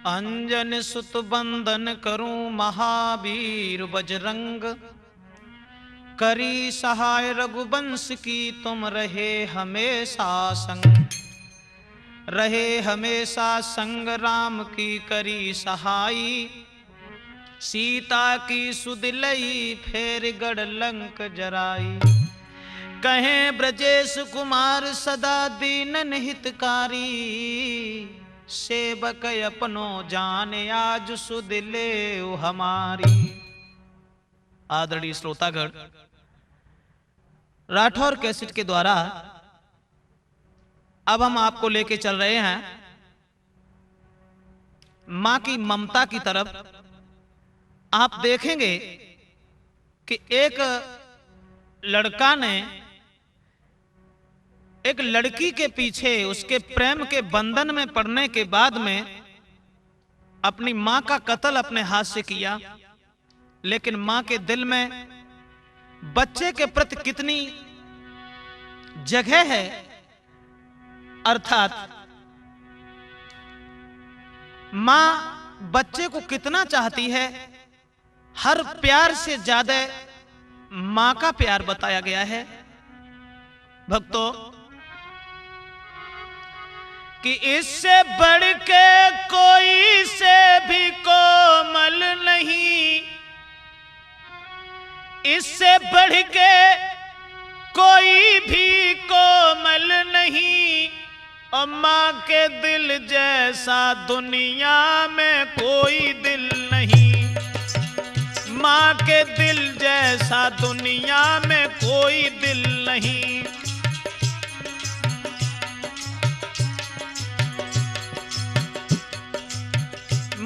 अंजन सुत बंदन करूं महावीर बजरंग, करी सहाय रघुवंश की तुम रहे हमेशा संग। रहे हमेशा संग राम की करी सहाई, सीता की सुदिलई फेर गढ़ लंक जराई। कहें ब्रजेश कुमार सदा दीनन हितकारी, सेवक अपनो जाने आज सुदिले हमारी। आदरणीय श्रोतागण, राठौर कैसेट के द्वारा अब हम आपको लेके चल रहे हैं मां की ममता की तरफ। आप देखेंगे कि एक लड़का ने एक लड़की के पीछे उसके प्रेम के बंधन में पड़ने के बाद में अपनी मां का कत्ल अपने हाथ से किया, लेकिन मां के दिल में बच्चे के प्रति कितनी जगह है, अर्थात मां बच्चे को कितना चाहती है, हर प्यार से ज्यादा मां का प्यार बताया गया है। भक्तों, कि इससे बढ़ के कोई से भी कोमल नहीं, इससे बढ़ के कोई भी कोमल नहीं, और मां के दिल जैसा दुनिया में कोई दिल नहीं। मां के दिल जैसा दुनिया में कोई दिल नहीं।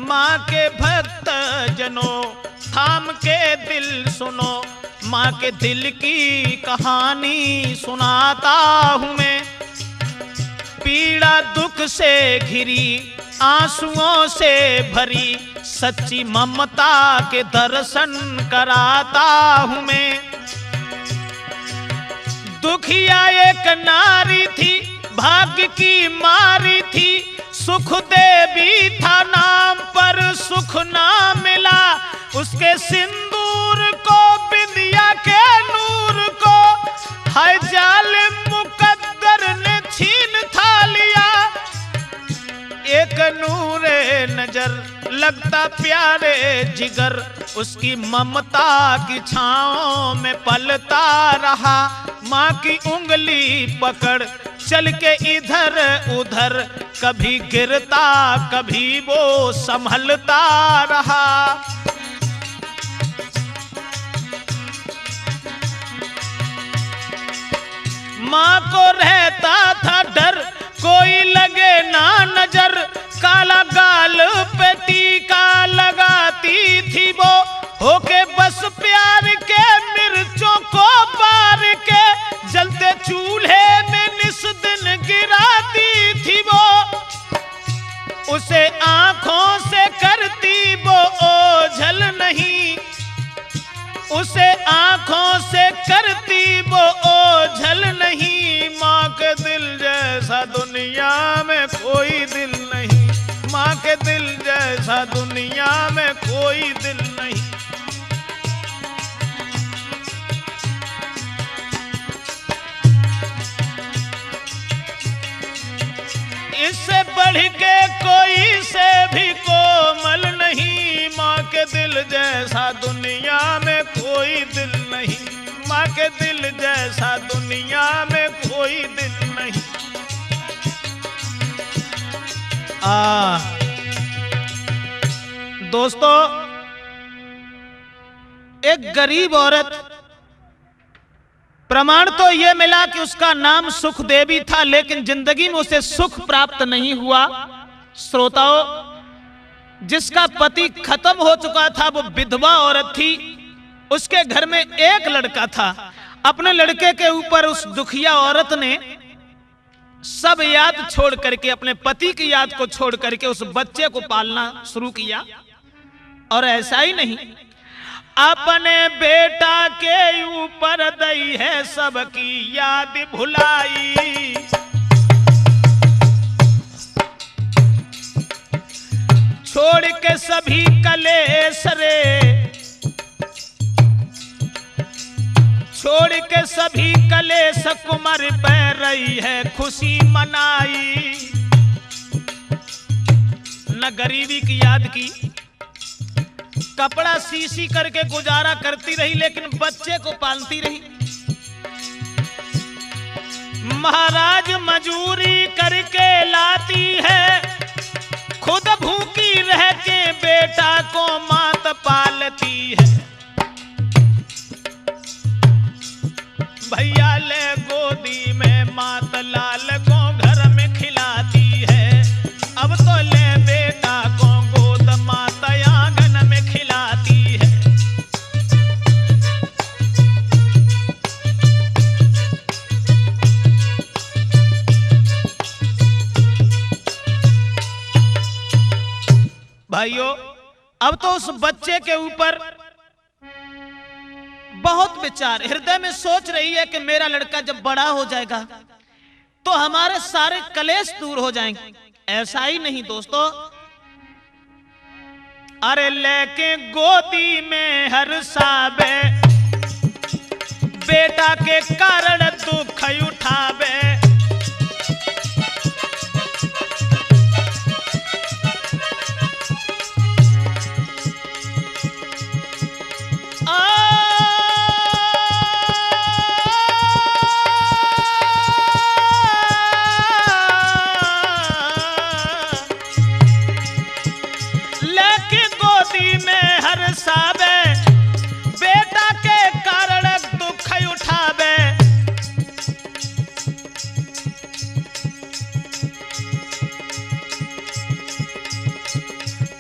मां के भक्त जनों थाम के दिल सुनो, मां के दिल की कहानी सुनाता हूं मैं। पीड़ा दुख से घिरी आंसुओं से भरी, सच्ची ममता के दर्शन कराता हूं मैं। दुखिया एक नारी थी, भाग्य की मारी थी, सुख देवी था नाम पर सुख ना मिला। उसके सिंदूर को बिंदिया के नूर को हाय जालिम मुकद्दर ने छीन था लिया। एक नूरे नजर लगता प्यारे जिगर, उसकी ममता की छांव में पलता रहा। मां की उंगली पकड़ चल के इधर उधर, कभी गिरता कभी वो संभलता रहा। मां को रहता था डर कोई लगे ना नजर, काला गाल पे टीका लगाती थी वो, होके बस प्यार के मिर्चों को बार के, जलते चूल्हे में निस दिन गिराती थी वो। उसे आंखों से करती वो ओझल नहीं, उसे आंखों से करती वो ओझल नहीं। मां के दिल जैसा दुनिया में कोई दिल नहीं, मां के दिल जैसा दुनिया में कोई दिल नहीं। इससे बढ़ के कोई से भी कोमल नहीं, मां के दिल जैसा दुनिया में कोई दिल नहीं। मां के दिल जैसा दुनिया में कोई दिल नहीं। दोस्तों, एक गरीब औरत, प्रमाण तो यह मिला कि उसका नाम सुख देवी था, लेकिन जिंदगी में उसे सुख प्राप्त नहीं हुआ। श्रोताओं, जिसका पति खत्म हो चुका था, वो विधवा औरत थी। उसके घर में एक लड़का था। अपने लड़के के ऊपर उस दुखिया औरत ने सब याद छोड़ करके, अपने पति की याद को छोड़ करके उस बच्चे को पालना शुरू किया। और ऐसा ही नहीं, अपने बेटा के ऊपर दई है सबकी याद भुलाई। छोड़ के सभी कलेश रे, छोड़ के सभी कलेश कुमार बह रही है खुशी मनाई। न गरीबी की याद की, कपड़ा सी करके गुजारा करती रही, लेकिन बच्चे को पालती रही। महाराज मजूरी करके लाती है, खुद भूखी रह के बेटा को मात पालती है। भैया ले गोदी में मात लाल को घर में खिलाती है, अब तो ले बेटा को गोद माता आंगन में खिलाती है। भाइयों, अब तो उस बच्चे के ऊपर बहुत विचार, हृदय में सोच रही है कि मेरा लड़का जब बड़ा हो जाएगा तो हमारे सारे कलेश दूर हो जाएंगे। ऐसा ही नहीं दोस्तों, अरे लेके गोदी में हर साबे, बेटा के कारण दुख उठावे। बेटा के कारण दुख उठावे।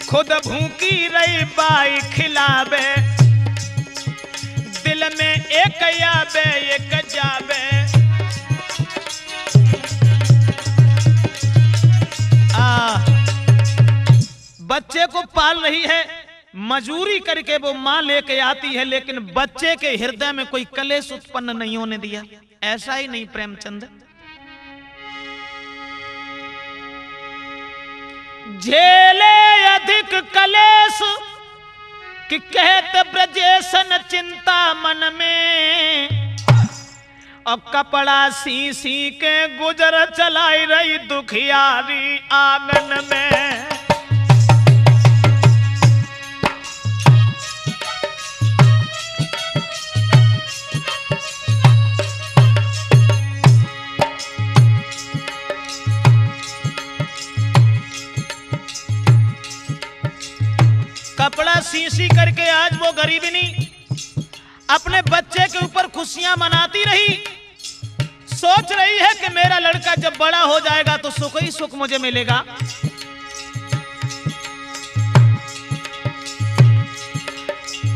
खुद भूखी रही बाई खिलावे, दिल में एक आवे एक जावे। बच्चे को पाल रही है, मजूरी करके वो मां लेके आती है, लेकिन बच्चे के हृदय में कोई कलेश उत्पन्न नहीं होने दिया। ऐसा ही नहीं प्रेमचंद, झेले अधिक कलेश कि कहत ब्रजेशन चिंता मन में, और कपड़ा सी के गुजर चलाई रही दुखियारी आंगन में। कपड़ा सी करके आज वो गरीबनी अपने बच्चे के ऊपर खुशियां मनाती रही। सोच रही है कि मेरा लड़का जब बड़ा हो जाएगा तो सुख ही सुख मुझे मिलेगा।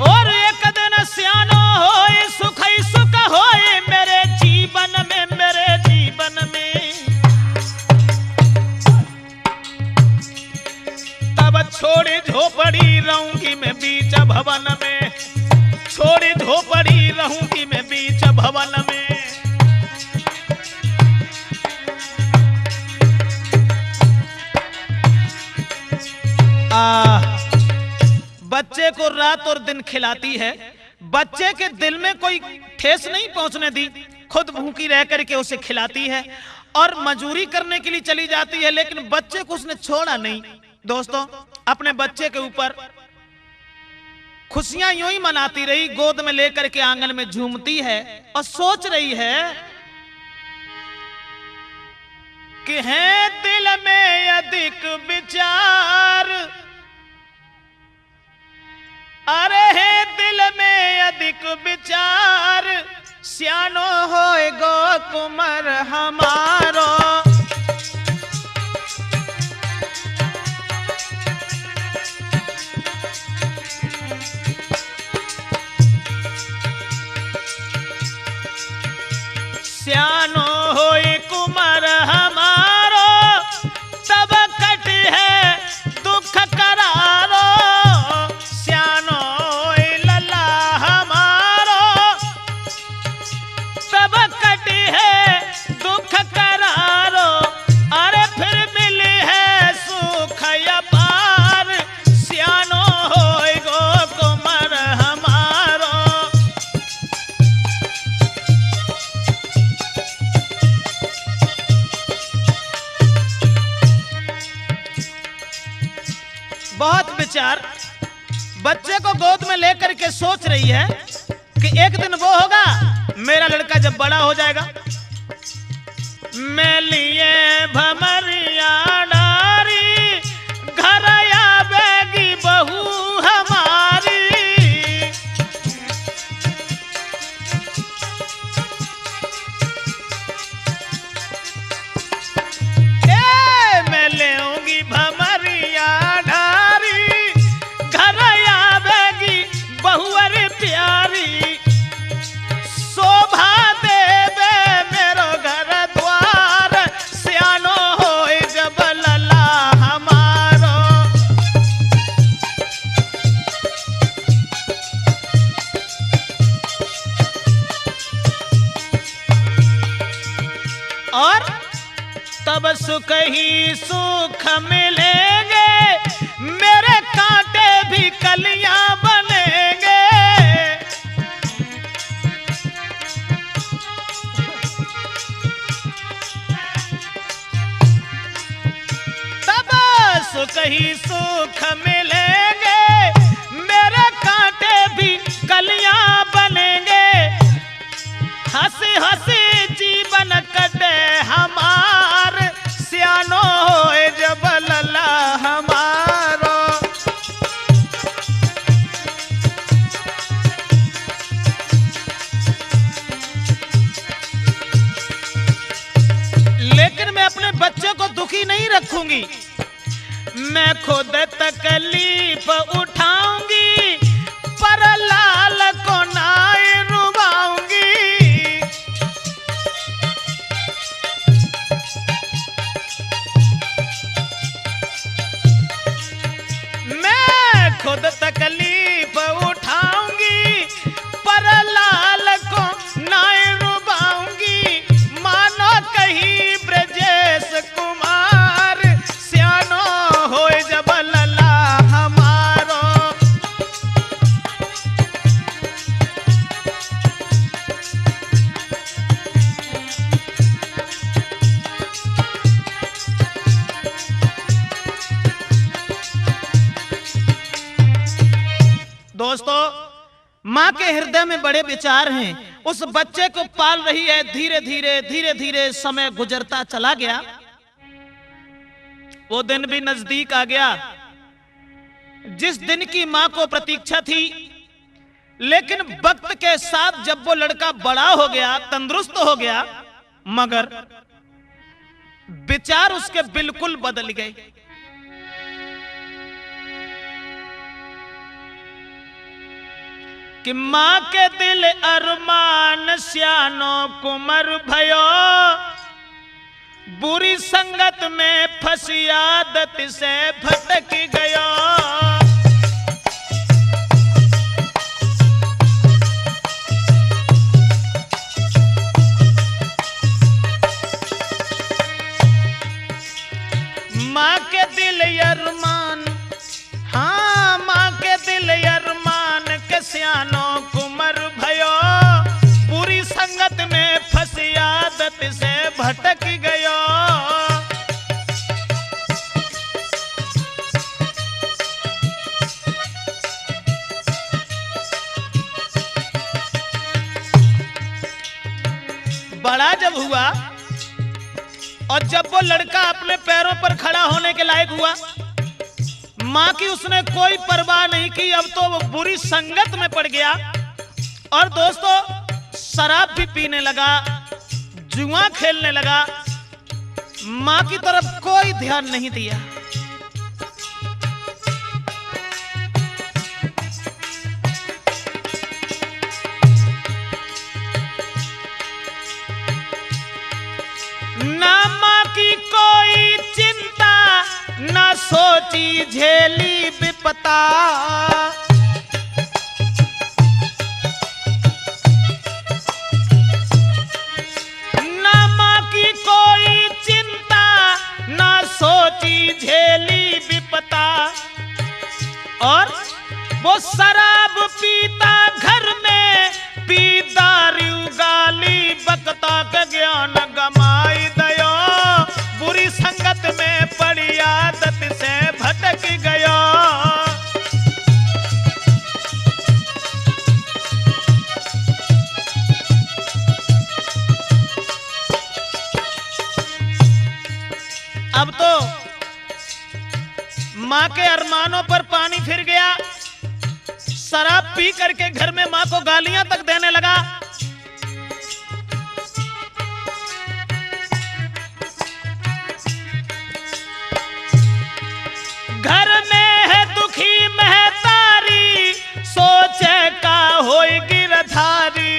और एक दिन सियानो होए सुख ही सुख होए मेरे जीवन में, मेरे जीवन में। तब छोड़ी झोपड़ी रहूंगी मैं बीच भवन में, छोड़ी झोपड़ी रहूंगी मैं बीच भवन में। बच्चे को रात और दिन खिलाती है, बच्चे के दिल में कोई ठेस नहीं पहुंचने दी, खुद भूखी रह करके उसे खिलाती है और मजूरी करने के लिए चली जाती है, लेकिन बच्चे को उसने छोड़ा नहीं। दोस्तों, अपने बच्चे के ऊपर खुशियां यूं ही मनाती रही, गोद में लेकर के आंगन में झूमती है और सोच रही है कि है दिल में अधिक विचार, अरे है दिल में अधिक विचार, सियानो होए गो कुमार हमारो। सियानो होए कुमार हमारो, तब कट है दुख करारो। सियानो होए लला हमारो, तब कट है दुख करारो। बहुत विचार। बच्चे को गोद में लेकर के सोच रही है कि एक दिन वो होगा मेरा लड़का जब बड़ा हो जाएगा, मैं लिए भमरिया डारी घर आवेगी बहू हमारी। मैं लेऊंगी भमरिया डारी घर आवेगी बहू अरे प्यारी, शोभा देवे मेरो घर द्वार सियानो होए जब लला हमारो। और तब सुख ही सुख मिलेंगे, मेरे कांटे भी कलियां बनेंगे। तब सुख ही सुख मिलेंगे, मेरे कांटे भी कलियां बनेंगे। हंसी हंसी जीवन कटे हमार सियानो होए जब लला हमारो। लेकिन मैं अपने बच्चे को दुखी नहीं रखूंगी, मैं खुद तकलीफ उठाऊंगी पर लाल को नाई रुबाऊंगी। मैं खुद तकलीफ उठाऊंगी पर लाल को नाई रुबाऊंगी। मानो कहीं ब्रजेश कुमार सियानो होए जब लला हमारो। दोस्तों, माँ के हृदय में बड़े विचार हैं। उस बच्चे को पाल रही है, धीरे धीरे समय गुजरता चला गया। वो दिन भी नजदीक आ गया जिस दिन की माँ को प्रतीक्षा थी। लेकिन वक्त के साथ जब वो लड़का बड़ा हो गया, तंदुरुस्त हो गया, मगर विचार उसके बिल्कुल बदल गए। कि माँ के दिल अरमान स्यानो कुमर भयो, बुरी संगत में फंसी आदत से भटक गयो। माँ के दिल अरमान, हाँ माँ के दिल अरमान के स्यानो कुमर भयो, बुरी संगत में फंसी आदत से भटक गयो। बड़ा जब हुआ और जब वो लड़का अपने पैरों पर खड़ा होने के लायक हुआ, माँ की उसने कोई परवाह नहीं की। अब तो वो बुरी संगत में पड़ गया और दोस्तों शराब भी पीने लगा, जुआ खेलने लगा, माँ की तरफ कोई ध्यान नहीं दिया। ना माँ की कोई चिंता, ना सोची झेली विपता, ना माँ की कोई चिंता, ना सोची झेली विपता। और वो शराब पीता घर में, पी दारू गाली बकता का ज्ञान गमाई दयो, बुरी संगत में पड़ी आदत से भटक गयो। माँ के अरमानों पर पानी फिर गया। शराब पी करके घर में माँ को गालियां तक देने लगा। घर में है दुखी महतारी, सोचे का होई गिरधारी।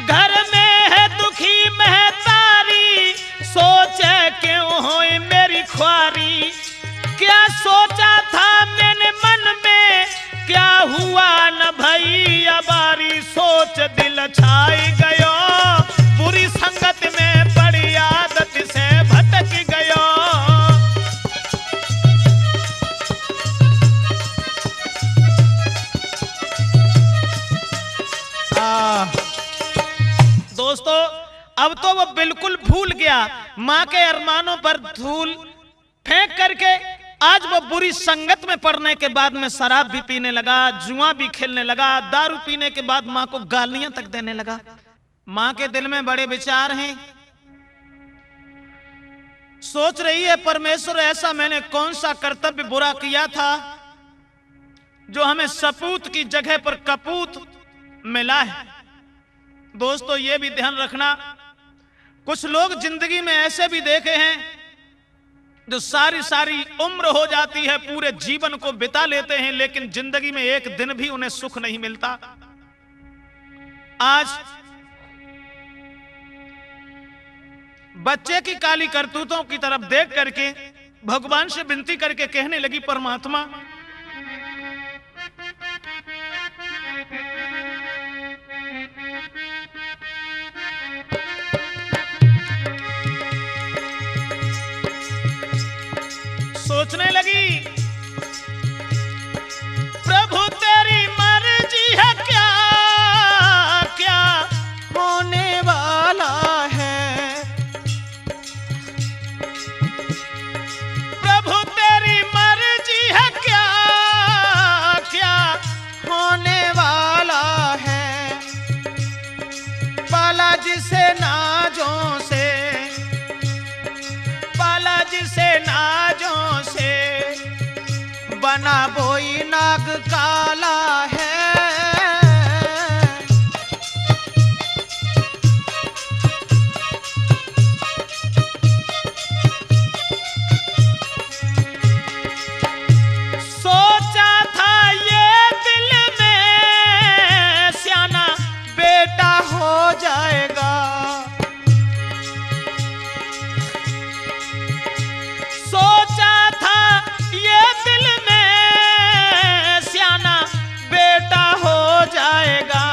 घर में है दुखी महतारी, सोचे क्यों होई मेरी ख्वारी। क्या सोचा था मैंने मन में, क्या हुआ न भैया बारी। सोच दिल छाई गयो, बुरी संगत में बड़ी आदत से भटक गयो। दोस्तों, अब तो वो बिल्कुल भूल गया। माँ के अरमानों पर धूल फेंक करके आज वो बुरी संगत में पड़ने के बाद में शराब भी पीने लगा, जुआ भी खेलने लगा, दारू पीने के बाद माँ को गालियां तक देने लगा। माँ के दिल में बड़े विचार हैं। सोच रही है, परमेश्वर ऐसा मैंने कौन सा कर्तव्य बुरा किया था जो हमें सपूत की जगह पर कपूत मिला है। दोस्तों, ये भी ध्यान रखना, कुछ लोग जिंदगी में ऐसे भी देखे हैं जो सारी सारी उम्र हो जाती है, पूरे जीवन को बिता लेते हैं, लेकिन जिंदगी में एक दिन भी उन्हें सुख नहीं मिलता। आज बच्चे की काली करतूतों की तरफ देख करके भगवान से विनती करके कहने लगी, परमात्मा सोचने लगी, प्रभु तेरी मर्जी है, क्या क्या होने वाला है। प्रभु तेरी मर्जी है, क्या क्या होने वाला है। बालाजी से नाजों से, बालाजी से नाजों से बना बोई नाग काला है। सोचा था ये दिल में सियाना बेटा हो जाएगा। सोचा था ये दिल में सियाना बेटा हो जाएगा।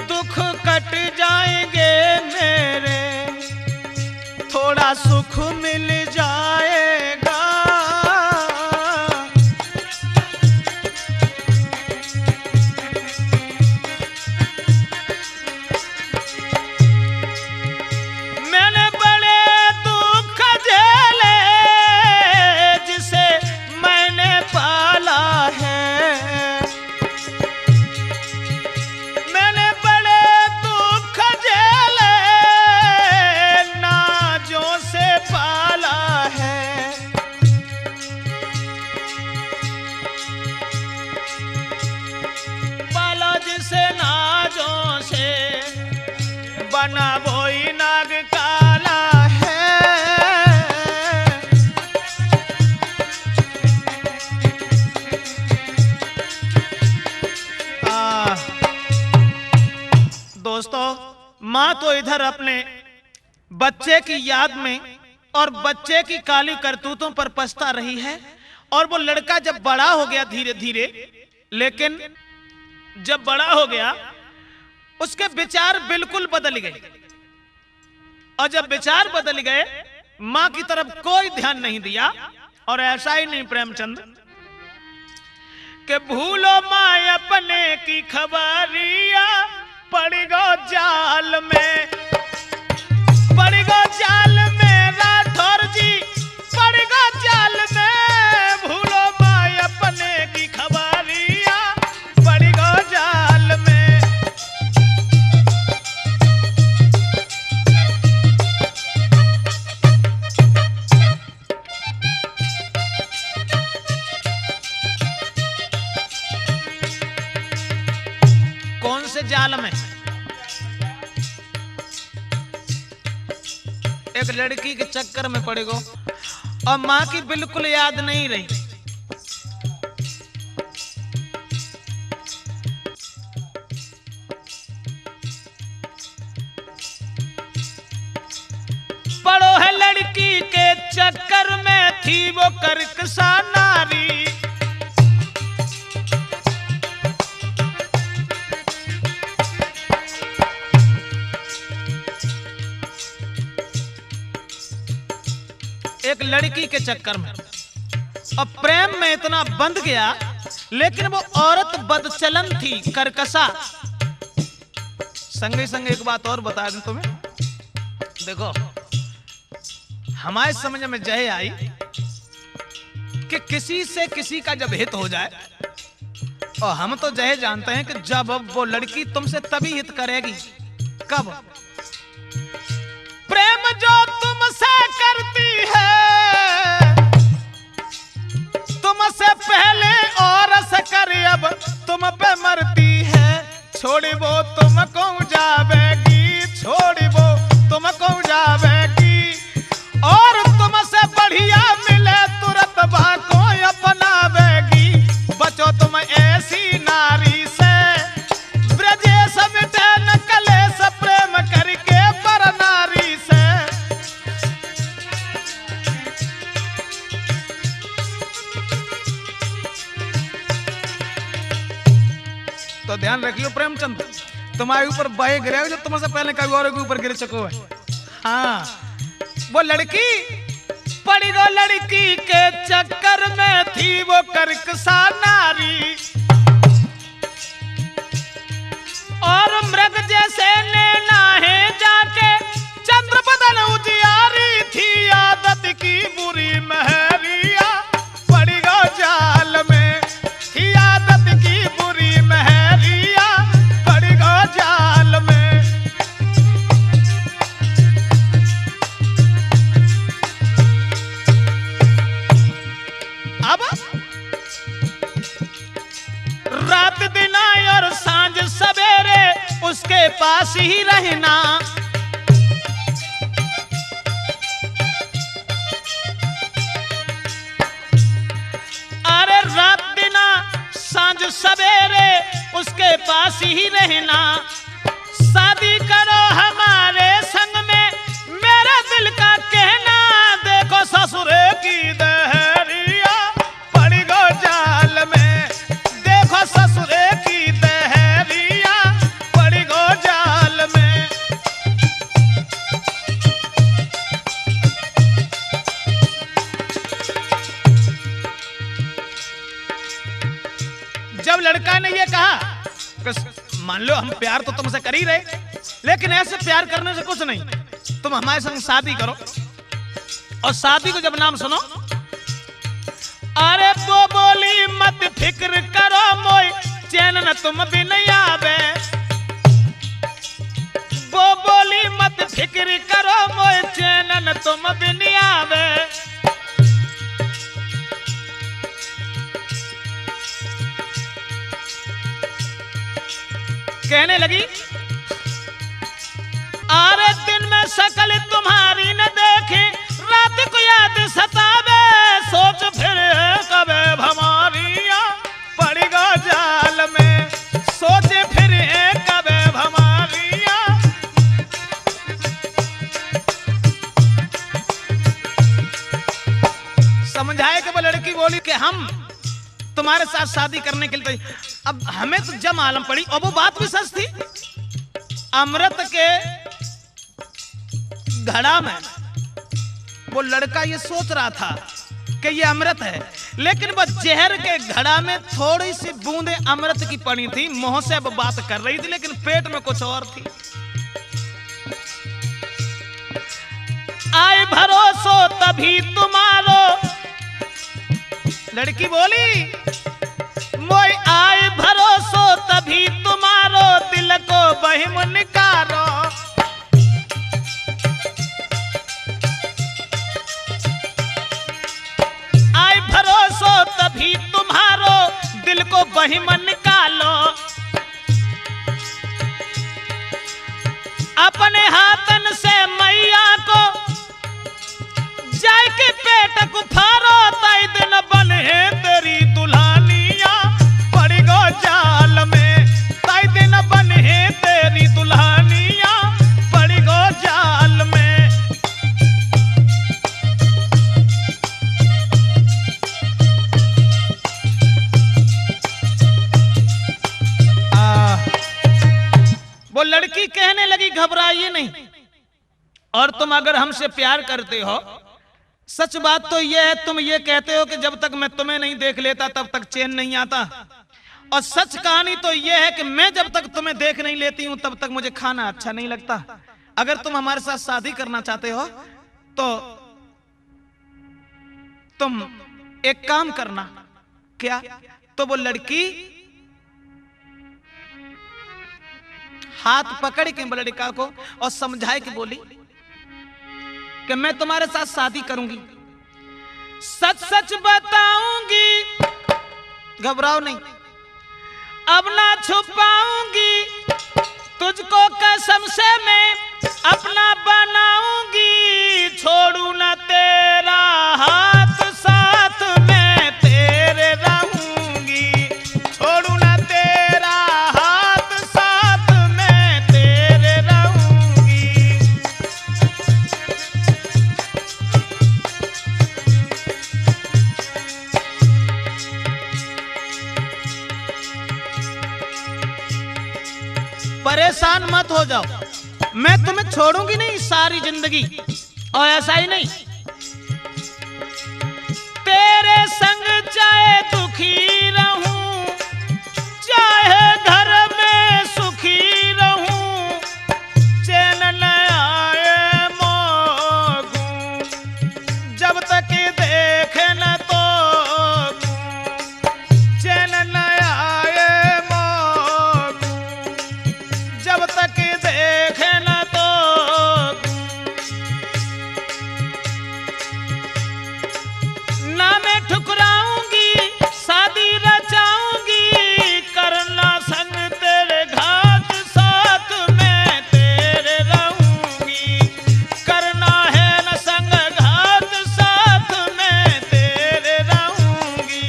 दुख कट जाएंगे मेरे, थोड़ा सुख मिल जाएगा। मैंने बड़े दुख झेले जिसे मैंने पाला है। मैंने बड़े दुख झेले नाजों से पाला है। पाला जिसे नाजों से बना वही नाग काला है। दोस्तों, माँ तो इधर अपने बच्चे की याद में और बच्चे की काली करतूतों पर पछता रही है, और वो लड़का जब बड़ा हो गया धीरे धीरे, लेकिन जब बड़ा हो गया उसके विचार बिल्कुल बदल गए। और जब विचार बदल गए, मां की तरफ कोई ध्यान नहीं दिया। और ऐसा ही नहीं प्रेमचंद कि भूलो माँ अपने की खबरिया, पड़ गो जाल में, पड़ गो जाल में राठौर जी, पड़ गो जाल में। भूलो माँ अपने की खबरिया, पड़ गो जाल में। एक लड़की के चक्कर में पड़ गो और माँ की बिल्कुल याद नहीं रही। पड़ो है लड़की के चक्कर में थी वो करकसा नारी। एक लड़की के चक्कर में और प्रेम में इतना बंध गया, लेकिन वो औरत बदचलन थी, करकसा। संगे संगे एक बात और बता दूं तुम्हें, देखो हमारे समझ में जय आई कि किसी से किसी का जब हित हो जाए, और हम तो जय जानते हैं कि जब वो लड़की तुमसे तभी हित करेगी कब, प्रेम जो तुमसे करती है तुमसे पहले और कर अब तुम पे मरती है। छोड़ी वो तुमको जावेगी, छोड़ी वो तुमको जावेगी, और तुमसे बढ़िया मिले तुरंत भाको अपनावेगी। बचो तुम ऐसी नारी से, ब्रजेश मिटे न कलेश, प्रेम करके पर नारी से। तो ध्यान रखियो प्रेमचंद, तुम्हारे ऊपर बहे गिरे जो तुमसे पहले कभी और के ऊपर गिर चुको है। हाँ, वो लड़की पड़ी गो लड़की के चक्कर में थी वो करकसा नारी, और मृग जैसे नैना है जाके चंद्र बदन उजियारी थी। आदत की बुरी महरिया पड़ी गो जाल में, थी आदत की बुरी महरिया पड़ी गो जाल में। अब रात दिन और सांझ सवेरे उसके पास ही रहना, अरे रात दिन सांझ सवेरे उसके पास ही रहना। शादी करो हमारे संग में मेरा दिल का कहना, देखो ससुरे की दहरिया पड़ी गो जाल में, देखो ससुरे की दहरिया पड़ी गो जाल में। जब लड़का ने ये कहा, मान लो हम प्यार तो तुमसे कर ही रहे, लेकिन ऐसे प्यार करने से कुछ नहीं, तुम हमारे संग शादी करो। और शादी को जब नाम सुनो, अरे वो बोली मत फिक्र करो मोय चैन न तुम भी नहीं आवे, वो बोली मत फिक्र करो मोय चैन न तुम भी नहीं आवे। कहने लगी, अरे दिन में शकल तुम्हारी न देखे, रात को याद सतावे, सोच फिर कबे भमारिया पड़ी गो जाल में, सोचे फिर कबे भमारिया। समझाए कि वो लड़की बोली कि हम तुम्हारे साथ शादी करने के लिए, अब हमें तो जब मालूम पड़ी, और वो बात भी सच थी, अमृत के घड़ा में वो लड़का ये सोच रहा था कि ये अमृत है, लेकिन वो जहर के घड़ा में थोड़ी सी बूंदे अमृत की पड़ी थी। मुंह से वो बात कर रही थी, लेकिन पेट में कुछ और थी। आए भरोसो तभी तुम्हारो, लड़की बोली, मोई आए भरोसो तभी तुम्हारो, दिल को बहिम निकारो। आए भरोसो तभी तुम्हारो, दिल को बहिम निकालो। अपने हाथन से मैया को लड़की कहने लगी घबराइए नहीं, और तुम अगर हमसे प्यार करते हो, सच बात तो यह है, तुम ये कहते हो कि जब तक मैं तुम्हें नहीं देख लेता तब तक चैन नहीं आता, और सच कहानी तो यह है कि मैं जब तक तुम्हें देख नहीं लेती हूं तब तक मुझे खाना अच्छा नहीं लगता। अगर तुम हमारे साथ शादी करना चाहते हो तो तुम एक काम करना। क्या? तो वो लड़की हाथ पकड़ के लड़का को और समझाए कि बोली कि मैं तुम्हारे साथ शादी करूंगी, सच सच बताऊंगी, घबराओ नहीं, अब ना छुपाऊंगी, तुझको कसम से मैं अपना बनाऊंगी, छोड़ू ना तेरा हाथ, साथ में तेरे रहूंगी, छोड़ू ना तेरा हाथ, साथ में तेरे रहूंगी। परेशान मत हो जाओ, मैं तुम्हें छोड़ूंगी नहीं सारी जिंदगी, और ऐसा ही नहीं, तेरे संग चाहे दुखी रहूं, चाहे घर में सुखी रहूं, चैन न आए मोगूं, जब तक देखे न तो चैन न आए मोगूं, जब तक देखे न तो ना मैं ठुकराऊंगी, शादी रचाऊंगी, करना संग तेरे घाट, साथ में तेरे रहूंगी, करना है न संग घाट, साथ में तेरे रहूंगी।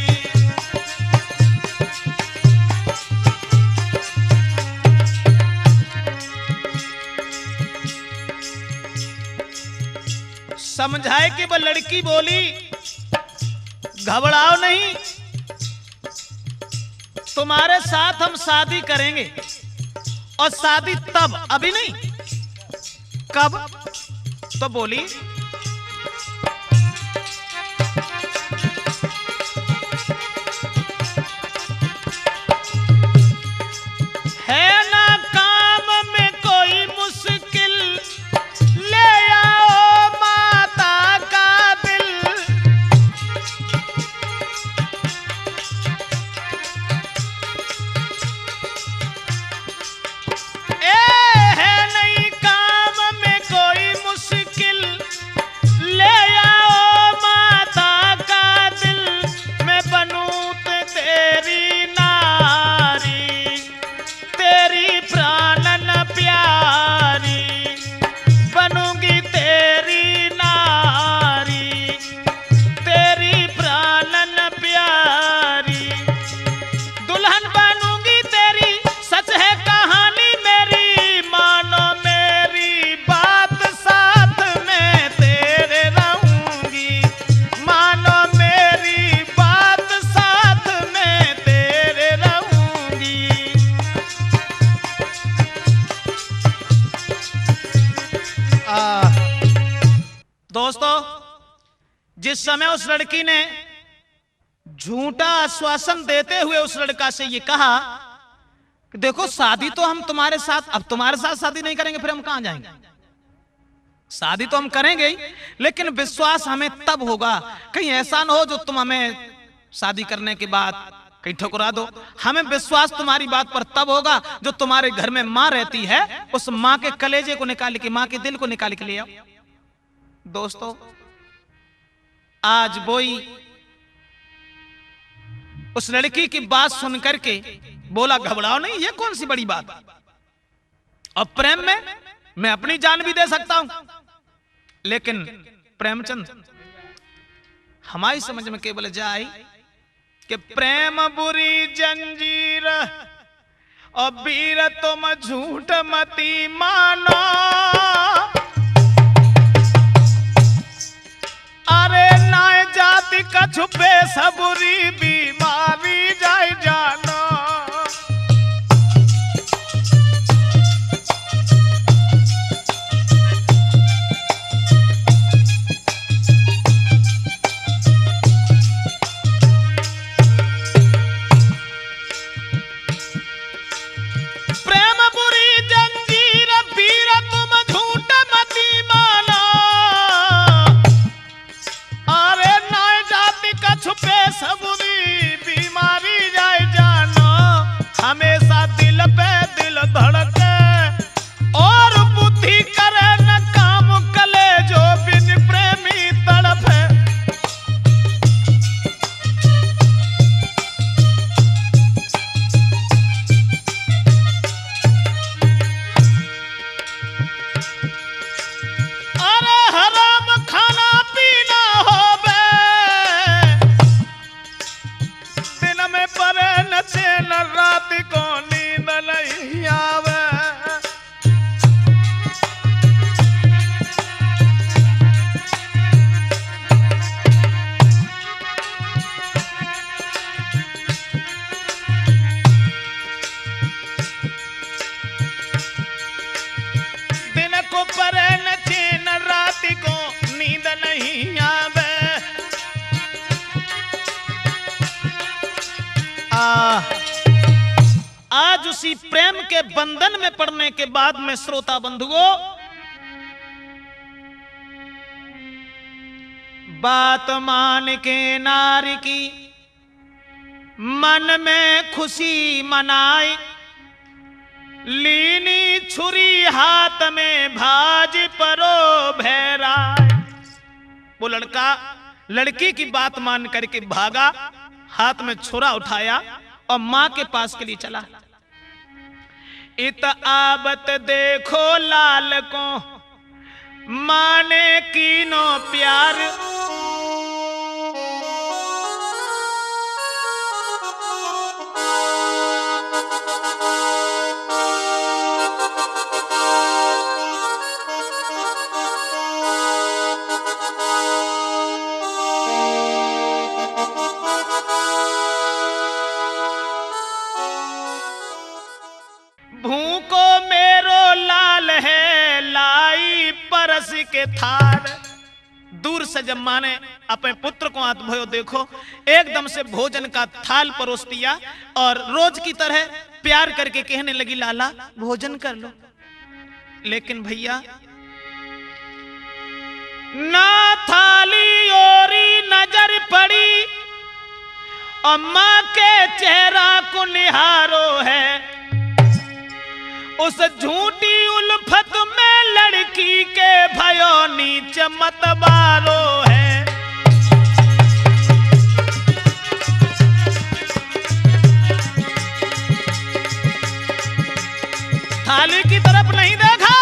समझाए कि वो लड़की बोली घबराओ नहीं, तुम्हारे साथ हम शादी करेंगे, और शादी तब, अभी नहीं, कब? तो बोली है ना काम में कोई मुश्किल, ले आओ माता का दिल, है नहीं काम में कोई मुश्किल, ले आओ माता का दिल, मैं बनूं तेरी नारी, तेरी प्राणन प्यारी, बनूंगी तेरी नारी, तेरी प्राणन प्यारी, दुल्हन बनूंगी तेरी, सच है कहानी मेरी, मानो मेरी बात, साथ में तेरे रहूंगी, मानो मेरी बात, साथ में तेरे रहूंगी। दोस्तों, जिस समय उस लड़की ने झूठा आश्वासन देते हुए उस लड़का से ये कहा कि देखो शादी तो हम तुम्हारे साथ, अब तुम्हारे साथ शादी नहीं करेंगे फिर हम कहां जाएंगे, शादी तो हम करेंगे ही, लेकिन विश्वास हमें तब होगा, कहीं ऐसा ना हो जो तुम हमें शादी करने के बाद कहीं ठुकरा दो, हमें विश्वास तुम्हारी बात पर तब होगा जो तुम्हारे घर में मां रहती है, उस मां के कलेजे को निकाल के, मां के दिल को निकाल के ले आओ। दोस्तों, आज वही उस लड़की की बात सुनकर के बोला घबराओ नहीं, ये कौन सी बड़ी बात, और प्रेम में मैं अपनी जान भी दे सकता हूं, लेकिन प्रेमचंद हमारी समझ में केवल जाए कि प्रेम बुरी जंजीर और वीर तुम झूठ मती मानो, अरे नाय जाति का छुपे सबुरी बीमारी जाए जानो, परे न चैन रात को नींद नहीं आवे। आज उसी प्रेम के बंधन में पड़ने के बाद में श्रोता बंधुओं बात मान के नारी की मन में खुशी मनाई, लीनी छुरी हाथ में भाज परो भैराए। वो लड़का लड़की की बात मान करके भागा, हाथ में छुरा उठाया और मां के पास के लिए चला। इत आबत देखो लाल को माने कीनो प्यार, भूको मेरो लाल है लाई परस के थार। दूर से जब माँ ने अपने पुत्र को हाथ भयो देखो एकदम से भोजन का थाल परोस दिया और रोज की तरह प्यार करके कहने लगी लाला भोजन कर लो। लेकिन भैया ना थाली ओरी नजर पड़ी और माँ के चेहरा को निहारो है। उस झूठी उल्फत में लड़की के भयो नीच मत बारो है। थाली की तरफ नहीं देखा,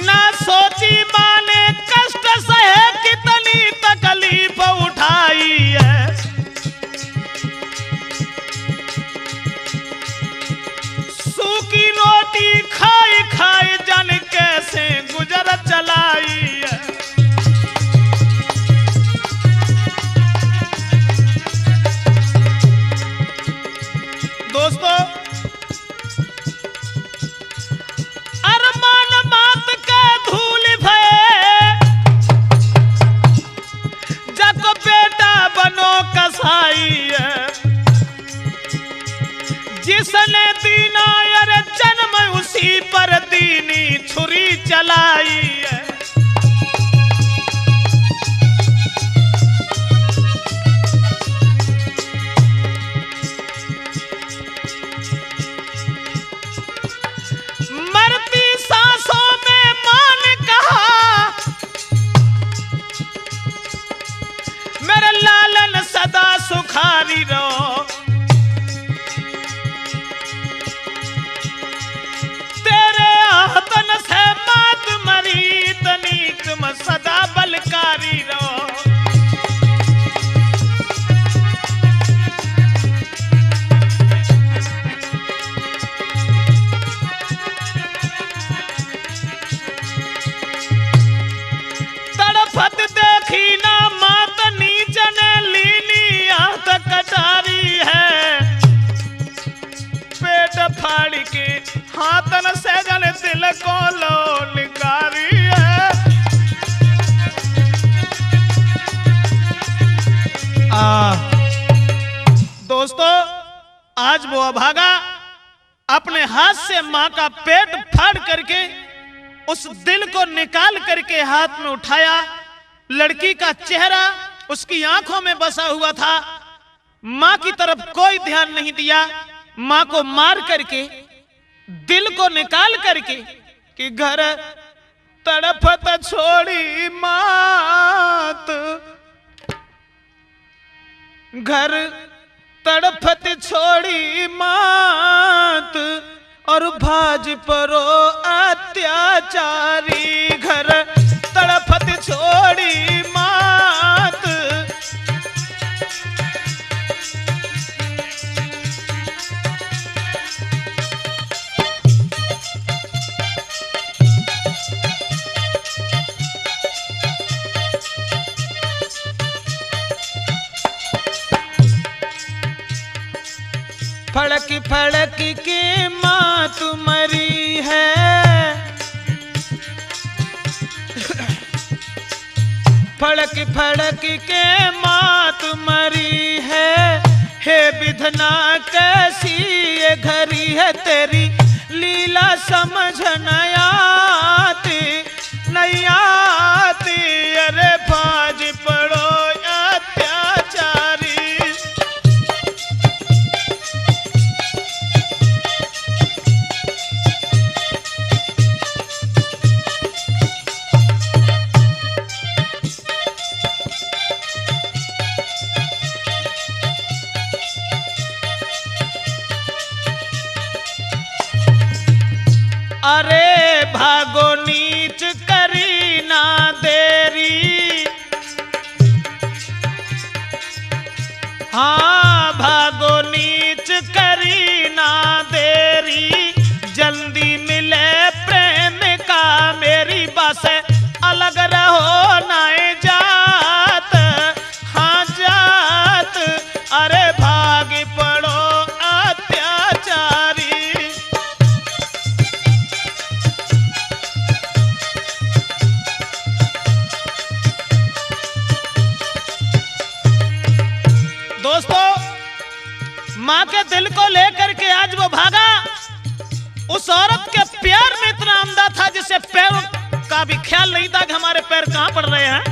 ना सोची मां ने कष्ट सहे कितनी तकलीफ उठाई है। सूखी रोटी खाई खाई जन कैसे गुजर चलाई है। दोस्तों अरमान बात का धूल भये जब बेटा बनो कसाई है। जिसने दीना अरे जन्म उसी पर दीनी छुरी चलाई है। मरती सांसों में मां ने कहा मेरे लालन सदा सुखारी रहो। सदा बलकारी रहो। तड़फत देखी ना मात नीच ने लीनी हाथ कटारी है। पेट फाड़ के हाथन से जन दिल को लो निकारी है। दोस्तों आज वो अभागा अपने हाथ से मां का पेट फाड़ करके उस दिल को निकाल करके हाथ में उठाया। लड़की का चेहरा उसकी आंखों में बसा हुआ था। मां की तरफ कोई ध्यान नहीं दिया। मां को मार करके दिल को निकाल करके कि घर तड़फत छोड़ी मात, घर तड़फत छोड़ी मात और भाज परो अत्याचारी। घर तड़फत छोड़ी मात फड़क फड़क के माँ तुम्हारी है। फड़क फड़क के मात मरी है, हे विधना कैसी ये घड़ी है, तेरी लीला समझ नहीं आती, नहीं आती। अरे भाज पड़ो अत्याचारी। अरे भागो नीच करी ना देरी, हाँ भागो नीच करी ना देरी, जल्दी मिले प्रेम का मेरी बात अलग रहो ना जात, हाँ जात। अरे भाग पड़ो अत्याचारी। दोस्तों, मां के दिल को लेकर के आज वो भागा। उस औरत के प्यार में इतना अंधा था जिसे पैरों का भी ख्याल नहीं था कि हमारे पैर कहां पड़ रहे हैं।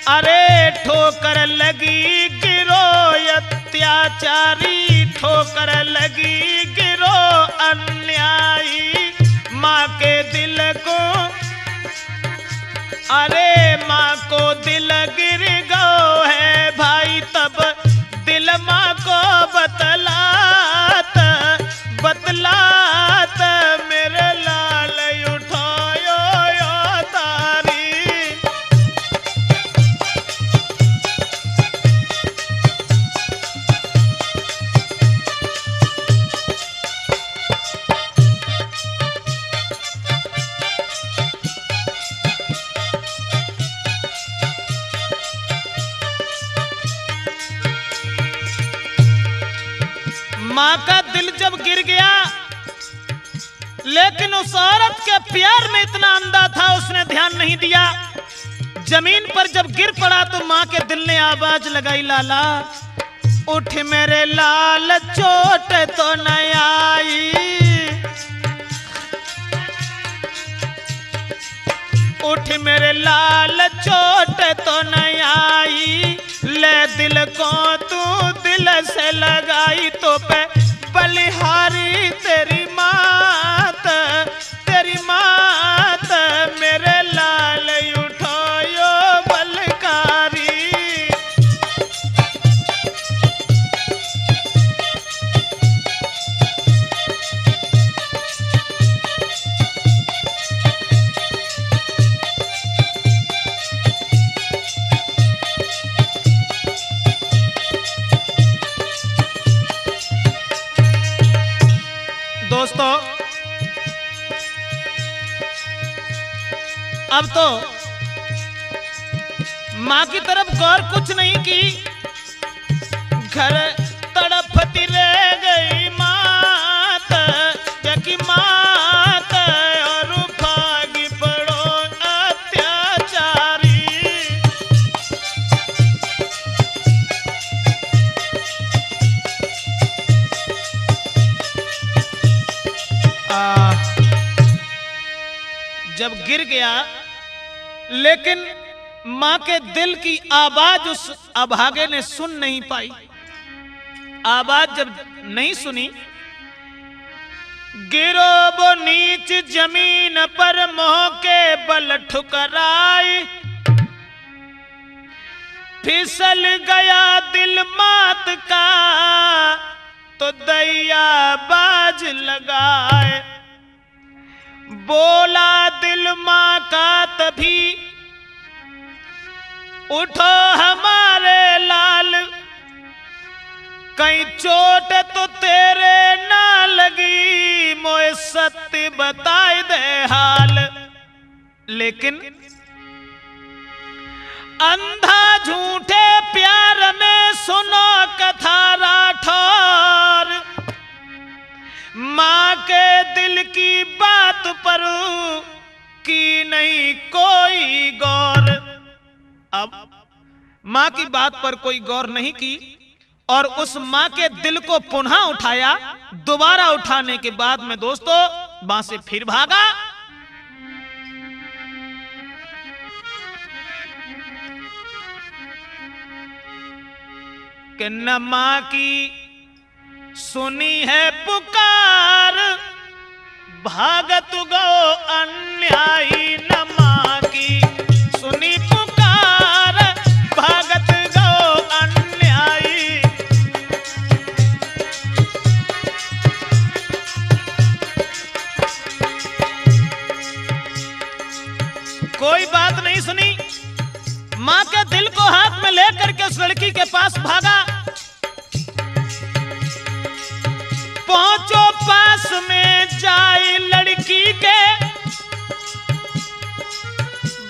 अरे ठोकर लगी गिरो अत्याचारी, ठोकर लगी गिरो अन्यायी, मां के दिल को, अरे मां को दिल गिर गो है भाई, तब दिल मां को बतलात, बतलात मेरे लाल उठायो यो तारी। मां का दिल जब गिर गया, लेकिन उस औरत के प्यार में इतना अंधा था उसने ध्यान नहीं दिया। जमीन पर जब गिर पड़ा तो मां के दिल ने आवाज लगाई, लाला उठ मेरे लाल चोट तो न आई, उठ मेरे लाल चोट तो न आई, ले दिल को तू दिल से लगाई, तो पे बलिहारी तेरी मात, तेरी मात मेरे लाल उठायो बलकारी। दोस्तों, अब तो मां की तरफ गौर कुछ नहीं की, घर तड़पती रह गई मात, जकी मात और भागी पड़ो अत्याचारी। जब गिर गया, लेकिन मां के दिल की आवाज उस अभागे ने सुन नहीं पाई। आवाज जब नहीं सुनी, गिरो वो नीच जमीन पर मोह के बल ठुकराई, फिसल गया दिल मात का तो दैया बाज लगाए, बोला दिल मां का तभी उठो हमारे लाल, कहीं चोट तो तेरे ना लगी, मोए सत्य बताई दे हाल। लेकिन अंधा झूठे प्यार में सुनो कथा राठौर, मां के दिल की बात पर की नहीं कोई गौर। अब मां की बात पर कोई गौर नहीं की और उस मां के दिल को पुनः उठाया। दोबारा उठाने के बाद में दोस्तों मां से फिर भागा। कि न मां की सुनी है पुकार, भागत गो अन्यायी। न मां की सुनी पुकार, भागत गो अन्यायी। कोई बात नहीं सुनी, मां के दिल को हाथ में लेकर के उस लड़की के पास भागा। पहुंचो पास में जाए लड़की के,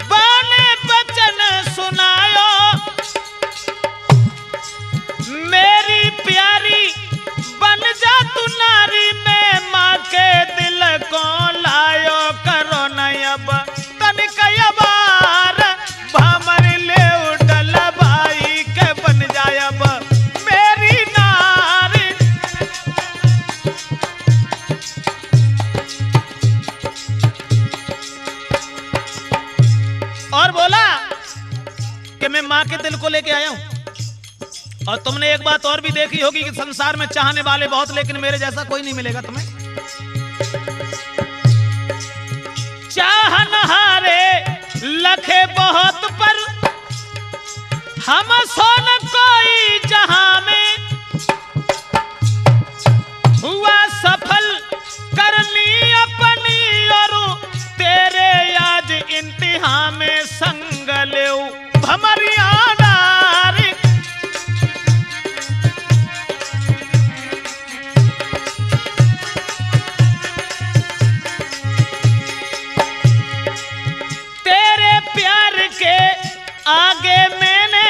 बाने बचन सुनायो। मेरी प्यारी बन जा तू नारी, में मां के दिल को लायो। करो न अब तनिक अबार, भामर ले उडल भाई के बन जाए अब मेरी नारी। और बोला कि मैं मां के दिल को लेके आया हूं। और तुमने एक बात और भी देखी होगी कि संसार में चाहने वाले बहुत, लेकिन मेरे जैसा कोई नहीं मिलेगा तुम्हें। चाहनहारे लखे बहुत पर, हम सोन कोई जहां में। हुआ सफल करनी अपनी और तेरे आज इंतहा में संग ले भमरिया नारी। तेरे प्यार के आगे मैंने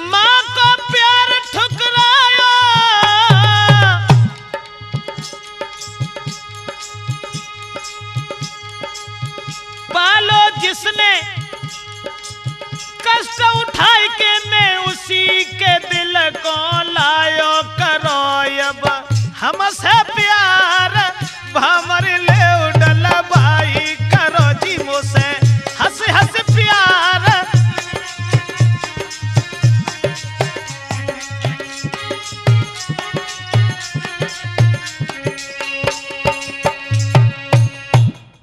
मां को प्यार ठुकराया। पालो जिसने कष्ट उठाई के मैं उसी के दिल को लायो। करो अब हमसे प्यार, भामर ले उडल भाई। करो जी मुझसे हंस हंस प्यार।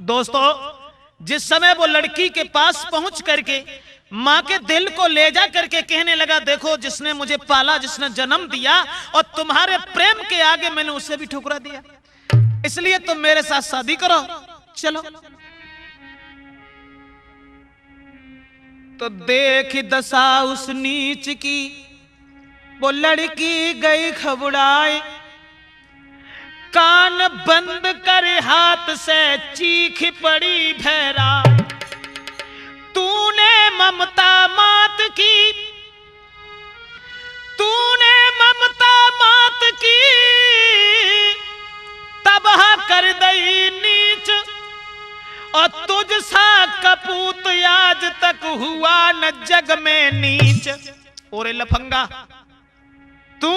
दोस्तों जिस समय वो लड़की के पास पहुंच करके मां के दिल को ले जा करके कहने लगा, देखो जिसने मुझे पाला, जिसने जन्म दिया, और तुम्हारे प्रेम के आगे मैंने उसे भी ठुकरा दिया, इसलिए तुम मेरे साथ शादी करो, चलो। तो देख दशा उस नीच की, वो लड़की गई घबराई। कान बंद कर हाथ से चीख पड़ी भैराई। तूने ममता मात की, तूने ममता मात की, तबाह कर दई नीच। और तुझ सा कपूत आज तक हुआ न जग में नीच। ओरे लफंगा, तू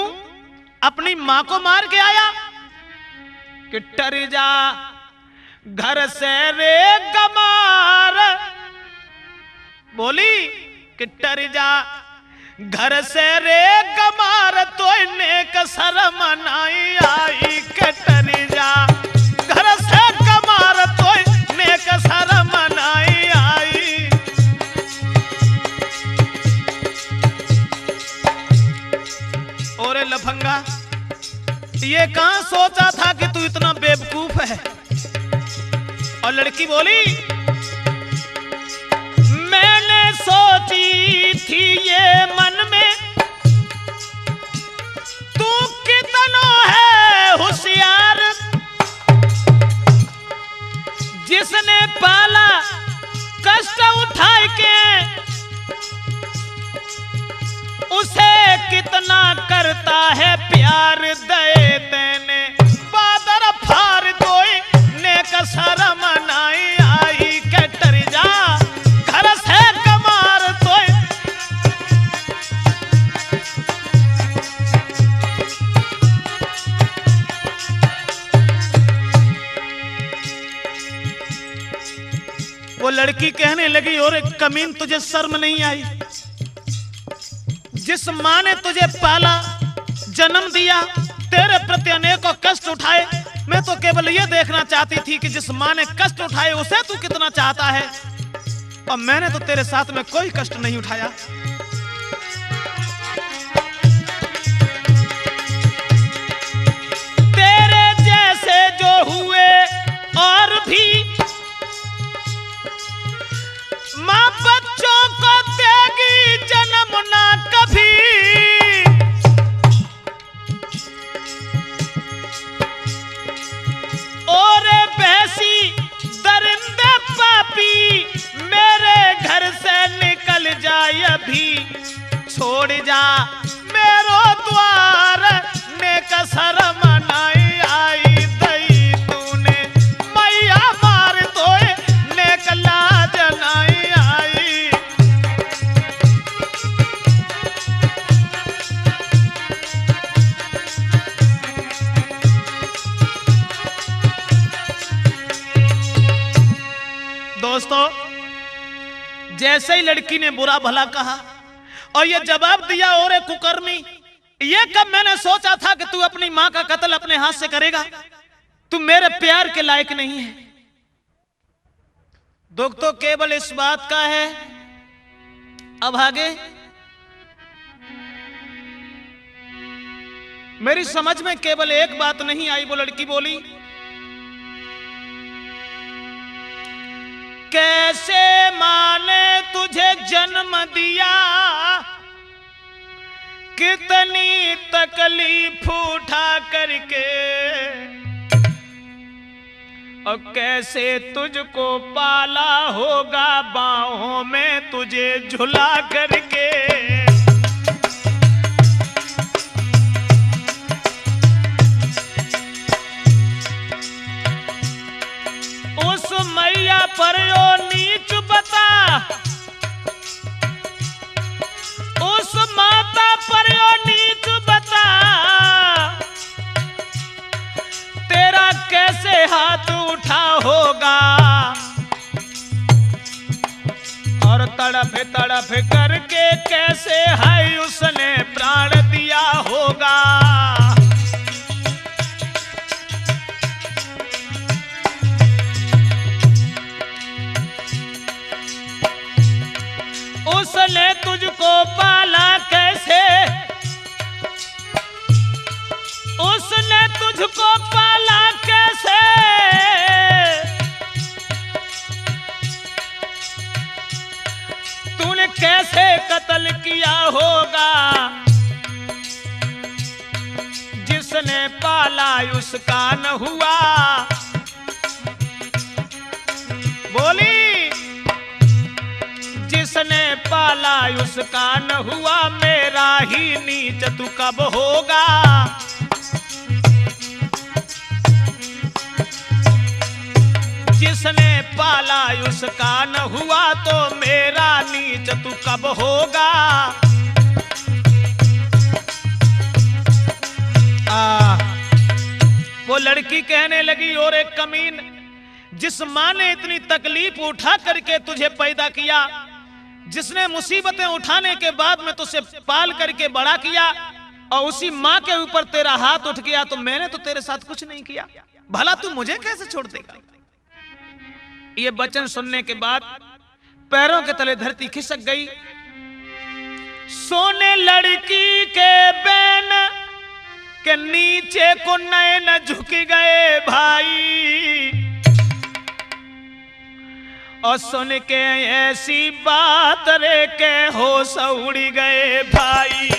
अपनी मां को मार के आया कि टर जा घर से रे गमार। बोली कि टर जा घर से रे गमार, तो नेक शर्म नहीं आई। कि टर जा घर से गमार, तो नेक शर्म नहीं आई। और लफंगा, ये कहां सोचा था कि तू इतना बेवकूफ है। और लड़की बोली, मैंने सोची थी ये मन में, तू कितना है होशियार। जिसने पाला कष्ट उठाए के, उसे कितना करता है प्यार। दे देने बादर फार, कोई नेक शर्म नहीं वो लड़की कहने लगी, और कमीन तुझे शर्म नहीं आई? जिस माँ ने तुझे पाला, जन्म दिया, तेरे प्रति अनेकों कष्ट उठाए, मैं तो केवल ये देखना चाहती थी कि जिस माँ ने कष्ट उठाए उसे तू कितना चाहता है, और मैंने तो तेरे साथ में कोई कष्ट नहीं उठाया। तेरे जैसे जो हुए और भी माँ बच्चों को देगी जन्म ना कभी। और भैंसी दरिंदे पापी मेरे घर से निकल जाए अभी, छोड़ जा मेरो द्वार ने कसर मनाई आई दई तूने मैया मार दोए ने कला जनाई आई। दोस्तों, जैसे ही लड़की ने बुरा भला कहा और ये जवाब दिया, और कुकर्मी, ये कब मैंने सोचा था कि तू अपनी मां का कत्ल अपने हाथ से करेगा? तू मेरे प्यार के लायक नहीं है। दुख तो केवल इस बात का है, अब आगे मेरी समझ में केवल एक बात नहीं आई। वो लड़की बोली, कैसे मां ने तुझे जन्म दिया, कितनी तकलीफ उठा करके, और कैसे तुझको पाला होगा बाहों में तुझे झुला करके। उस मैया पर यो नीच बता, उस माता पर यो नीच बता, तेरा कैसे हाथ उठा होगा, और तड़फ तड़फ करके कैसे है उसने प्राण दिया होगा। उसने तुझको पाला कैसे, उसने तुझको पाला कैसे, तूने कैसे कत्ल किया होगा, जिसने पाला उसका न हुआ। बोली, जिसने पाला उसका न हुआ, मेरा ही नीच तू कब होगा। जिसने पाला उसका न हुआ, तो मेरा नीच तू कब होगा। वो लड़की कहने लगी, और एक कमीन, जिस माँ ने इतनी तकलीफ उठा करके तुझे पैदा किया, जिसने मुसीबतें उठाने के बाद में तुझे पाल करके बड़ा किया, और उसी माँ के ऊपर तेरा हाथ उठ गया, तो मैंने तो तेरे साथ कुछ नहीं किया, भला तू मुझे कैसे छोड़ देगा। ये वचन सुनने के बाद पैरों के तले धरती खिसक गई। सोने लड़की के बैन के नीचे को नैन झुक गए भाई, और सुन के ऐसी बात रे के होश उड़ गए भाई।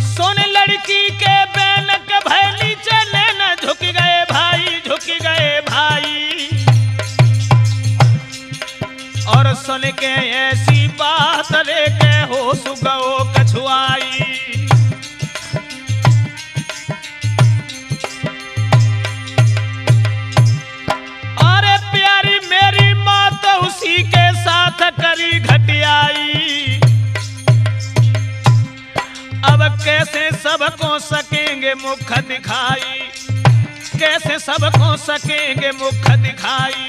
सुन लड़की के बैनक भय नीचे नैना झुक गए भाई, झुक गए भाई, और सुन के ऐसी बात रे के होश गओ कछुआई। अरे प्यारी मेरी माँ तो उसी के साथ करी घटियाई, सकेंगे मुख दिखाई, कैसे सबको सकेंगे मुख दिखाई।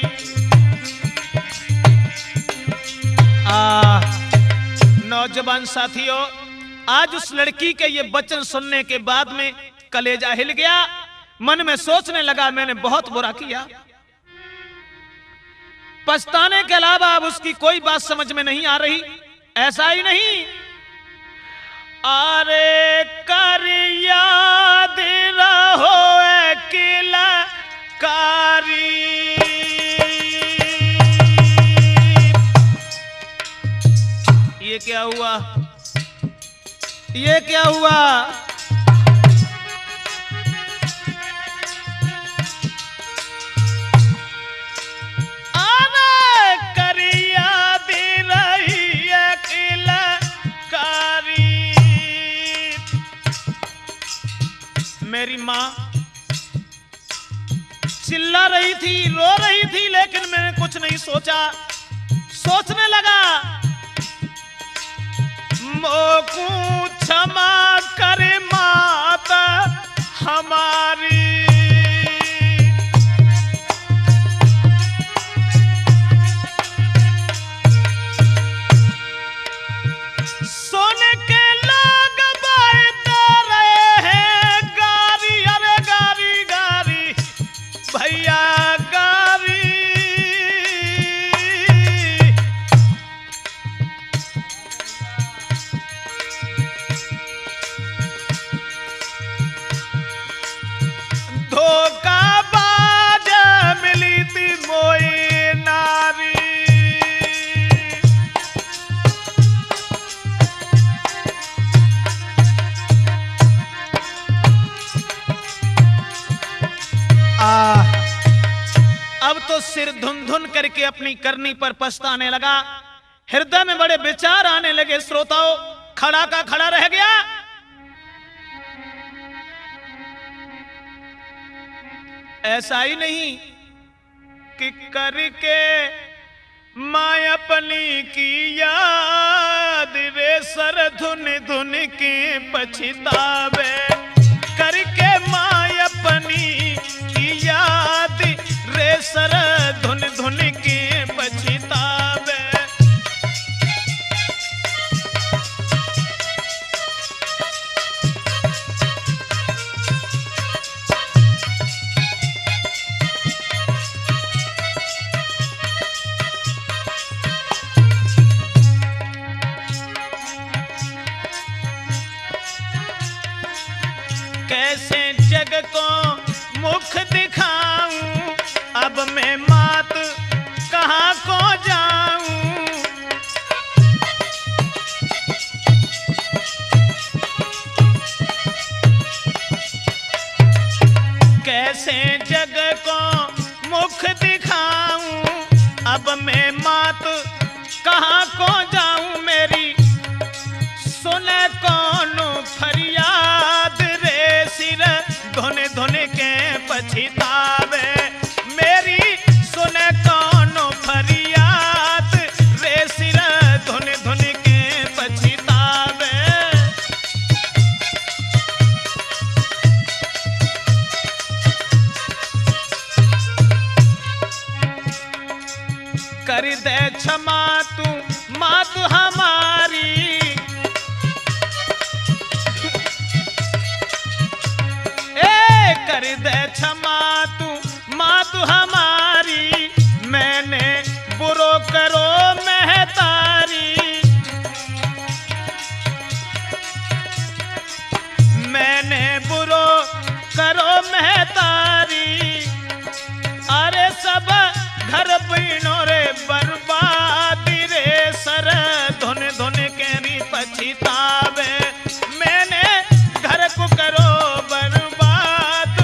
नौजवान साथियों, आज उस लड़की के ये वचन सुनने के बाद में कलेजा हिल गया। मन में सोचने लगा मैंने बहुत बुरा किया। पछताने के अलावा अब उसकी कोई बात समझ में नहीं आ रही। ऐसा ही नहीं, अरे कर याद रहो अकेला कारी, ये क्या हुआ, ये क्या हुआ? मेरी माँ चिल्ला रही थी, रो रही थी, लेकिन मैंने कुछ नहीं सोचा। सोचने लगा मोकू क्षमा करे माता हमारी, सोने के लोग बायदा रहे हैं गारी, अरे गारी गारी भैया गारी। धोखाबाज मिली थी मोई नारी, अब तो सिर धुन धुन करके अपनी करनी पर पछताने लगा। हृदय में बड़े विचार आने लगे। श्रोताओं, खड़ा का खड़ा रह गया। ऐसा ही नहीं कि करके माँ अपनी की याद रे सर धुन धुन के पछतावे, करके माँ अपनी की याद रे सर धुन धुन के पछतावे। कैसे जग को मुख दिखाऊं, अब मैं मात कहाँ को जाऊं। कैसे जग को मुख दिखाऊं, अब मैं मात कहाँ को जाऊं। मेरी सुने कौन फरियाद रे सिर धुन धुन के पछतावे, मेरी सुने कौन फरियाद रे सिर धुन धुन के पछतावे। कर दे क्षमा तू मात हमारी, कर दे क्षमा तू माँ तू हमारी, मैंने बुरो करो महतारी, मैंने बुरो करो महतारी। अरे सब घर बीनो रे बर्बाद रे सर धुन धुन के भी पछतावे, मैंने घर को करो बर्बाद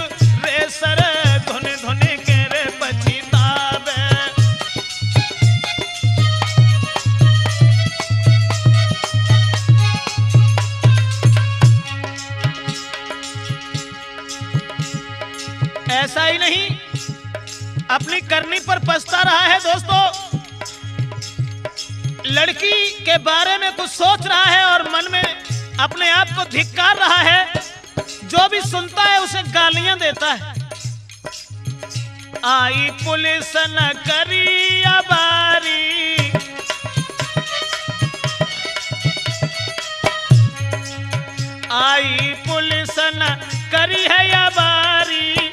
रे सर धुन धुन के रे पछतावे। ऐसा ही नहीं, अपनी करनी पर पछता रहा है। दोस्तों, लड़की के बारे में कुछ सोच रहा है और मन में अपने आप को धिक्कार रहा है। जो भी सुनता है उसे गालियां देता है। आई पुलिस न करी अबारी, आई पुलिस न करी है अबारी,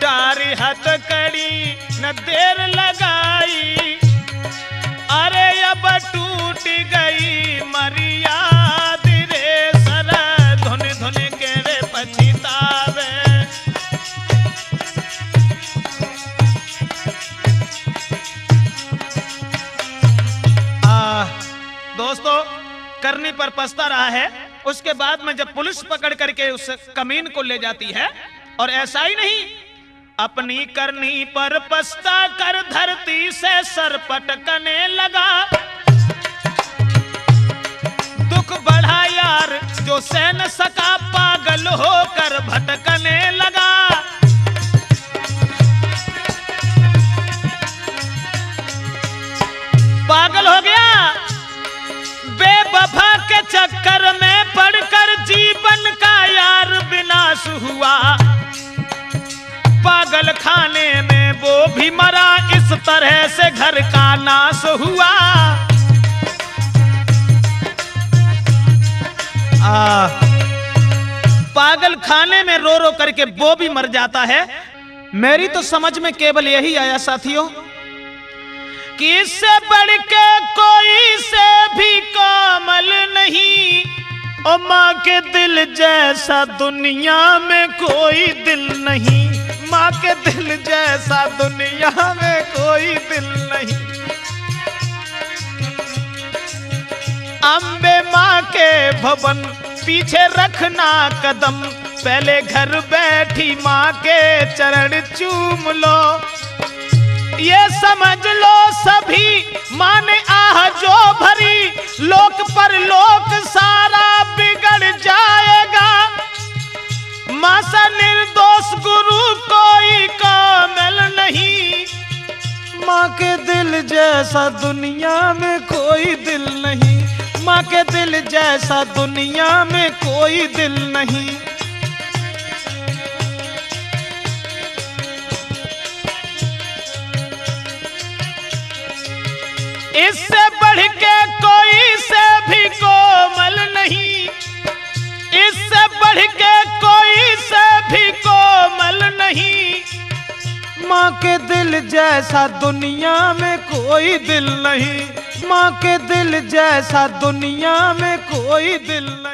डारी हथकड़ी न देर लगाई, अरे अब टूट गई मर्याद रे सर, धुन धुन के रे पछतावे। दोस्तों, करने पर पछता रहा है। उसके बाद में जब पुलिस पकड़ करके उस कमीन को ले जाती है, और ऐसा ही नहीं, अपनी करनी पर पछता कर धरती से सर पटकने लगा, दुख बढ़ा यार जो सह न सका, पागल होकर भटकने लगा। पागल हो गया, बेवफा के चक्कर में पड़कर जीवन का यार विनाश हुआ, पागल खाने में वो भी मरा, इस तरह से घर का नाश हुआ। पागल खाने में रो रो करके वो भी मर जाता है। मेरी तो समझ में केवल यही आया साथियों कि इससे बढ़ के कोई से भी कोमल नहीं, और माँ के दिल जैसा दुनिया में कोई दिल नहीं, माँ के दिल जैसा दुनिया में कोई दिल नहीं। अम्बे माँ के भवन पीछे रखना कदम, पहले घर बैठी माँ के चरण चूम लो, ये समझ लो सभी माँ ने आह जो भरी, लोक पर लोक सारा बिगड़ जाएगा, माँ सा निर्दोष गुरु कोई कामिल नहीं, माँ के दिल जैसा दुनिया में कोई दिल नहीं, माँ के दिल जैसा दुनिया में कोई दिल नहीं। इससे बढ़ के कोई से भी कोमल नहीं, इससे बढ़ के कोई से भी कोमल नहीं, माँ के दिल जैसा दुनिया में कोई दिल नहीं, माँ के दिल जैसा दुनिया में कोई दिल नहीं।